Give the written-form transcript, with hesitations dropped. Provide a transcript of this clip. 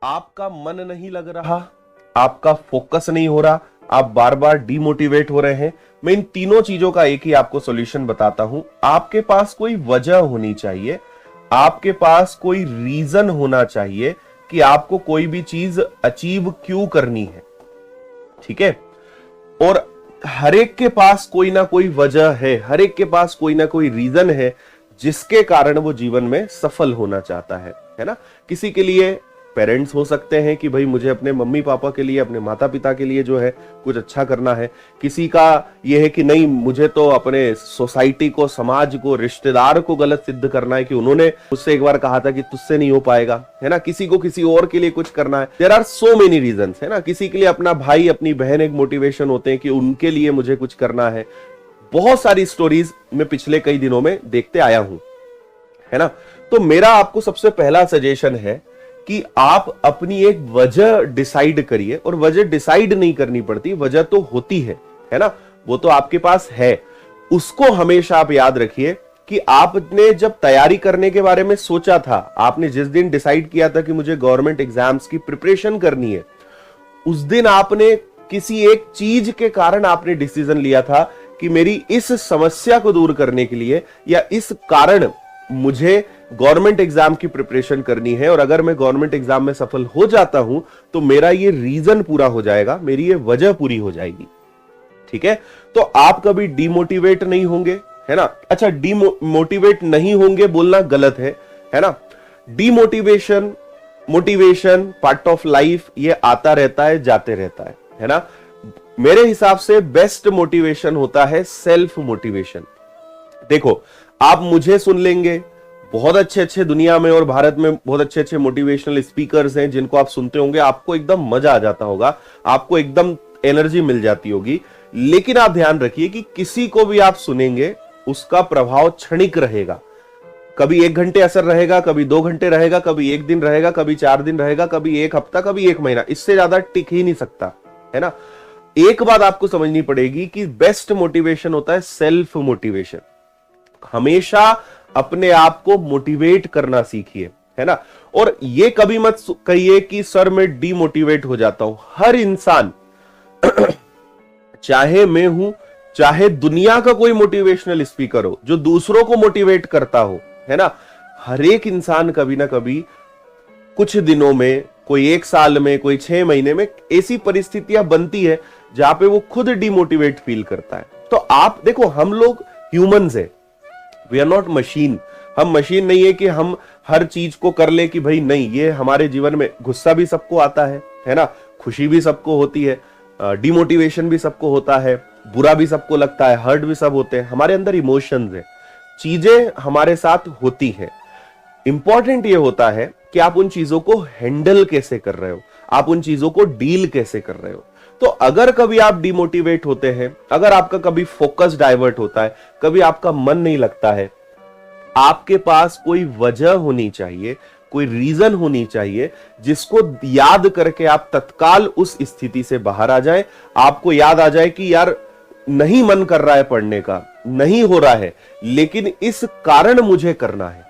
आपका मन नहीं लग रहा, आपका फोकस नहीं हो रहा, आप बार बार डीमोटिवेट हो रहे हैं, मैं इन तीनों चीजों का एक ही आपको सॉल्यूशन बताता हूं। आपके पास कोई वजह होनी चाहिए, आपके पास कोई रीजन होना चाहिए कि आपको कोई भी चीज अचीव क्यों करनी है। ठीक है, और हर एक के पास कोई ना कोई वजह है, हर एक के पास कोई ना कोई रीजन है जिसके कारण वो जीवन में सफल होना चाहता है ना। किसी के लिए पेरेंट्स हो सकते हैं कि भाई मुझे अपने मम्मी पापा के लिए, अपने माता पिता के लिए जो है कुछ अच्छा करना है। किसी का ये है कि नहीं, मुझे तो अपने सोसाइटी को, समाज को, रिश्तेदार को गलत सिद्ध करना है कि उन्होंने मुझसे एक बार कहा था कि तुझसे नहीं हो पाएगा, है ना। किसी को किसी और के लिए कुछ करना है। There are so many reasons, है ना। किसी के लिए अपना भाई, अपनी बहन एक मोटिवेशन होते हैं कि उनके लिए मुझे कुछ करना है। बहुत सारी स्टोरीज मैं पिछले कई दिनों में देखते आया हूं, है ना। तो मेरा आपको सबसे पहला सजेशन है कि आप अपनी एक वजह डिसाइड करिए। और वजह डिसाइड नहीं करनी पड़ती, वजह तो होती है ना, वो तो आपके पास है। उसको हमेशा आप याद रखिए कि आपने जब तैयारी करने के बारे में सोचा था, आपने जिस दिन डिसाइड किया था कि मुझे गवर्नमेंट एग्जाम्स की प्रिपरेशन करनी है, उस दिन आपने किसी एक चीज के कारण आपने डिसीजन लिया था कि मेरी इस समस्या को दूर करने के लिए या इस कारण मुझे गवर्नमेंट एग्जाम की प्रिपरेशन करनी है, और अगर मैं गवर्नमेंट एग्जाम में सफल हो जाता हूं तो मेरा ये रीजन पूरा हो जाएगा, मेरी ये वजह पूरी हो जाएगी। ठीक है, तो आप कभी डीमोटिवेट नहीं होंगे, है ना। अच्छा, डीमोटिवेट नहीं होंगे बोलना गलत है ना। Demotivation, motivation part of life, ये आता रहता है, जाते रहता है ना। मेरे हिसाब से बेस्ट मोटिवेशन होता है सेल्फ मोटिवेशन। देखो, आप मुझे सुन लेंगे, बहुत अच्छे अच्छे दुनिया में और भारत में बहुत अच्छे अच्छे मोटिवेशनल स्पीकर्स हैं जिनको आप सुनते होंगे, आपको एकदम मजा आ जाता होगा, आपको एकदम एनर्जी मिल जाती होगी। लेकिन आप ध्यान रखिए कि किसी को भी आप सुनेंगे उसका प्रभाव क्षणिक रहेगा। कभी 1 घंटे असर रहेगा, कभी 2 घंटे रहेगा, कभी 1 दिन रहेगा, कभी 4 दिन रहेगा, कभी 1 हफ्ता, कभी 1 महीना, इससे ज्यादा टिक ही नहीं सकता, है ना। एक बात आपको समझनी पड़ेगी कि बेस्ट मोटिवेशन होता है सेल्फ मोटिवेशन। हमेशा अपने आप को मोटिवेट करना सीखिए, है ना। और ये कभी मत कहिए कि सर मैं डीमोटिवेट हो जाता हूं। हर इंसान चाहे मैं हूं, चाहे दुनिया का कोई मोटिवेशनल स्पीकर हो जो दूसरों को मोटिवेट करता हो, है ना, हर एक इंसान कभी ना कभी कुछ दिनों में, कोई 1 साल में, कोई 6 महीने में ऐसी परिस्थितियां बनती है जहां पे वो खुद डीमोटिवेट फील करता है। तो आप देखो, हम लोग ह्यूमंस है, वी आर नॉट मशीन। हम मशीन नहीं है कि हम हर चीज को कर ले कि भाई नहीं, ये हमारे जीवन में गुस्सा भी सबको आता है ना, खुशी भी सबको होती है, डिमोटिवेशन भी सबको होता है, बुरा भी सबको लगता है, हर्ट भी सब होते हैं। हमारे अंदर इमोशंस है, चीजें हमारे साथ होती है। इंपॉर्टेंट ये होता है कि आप उन चीजों को हैंडल कैसे कर रहे हो, आप उन चीजों को डील कैसे कर रहे हो। तो अगर कभी आप डिमोटिवेट होते हैं, अगर आपका कभी फोकस डाइवर्ट होता है, कभी आपका मन नहीं लगता है, आपके पास कोई वजह होनी चाहिए, कोई रीजन होनी चाहिए जिसको याद करके आप तत्काल उस स्थिति से बाहर आ जाए। आपको याद आ जाए कि यार नहीं मन कर रहा है पढ़ने का, नहीं हो रहा है, लेकिन इस कारण मुझे करना है।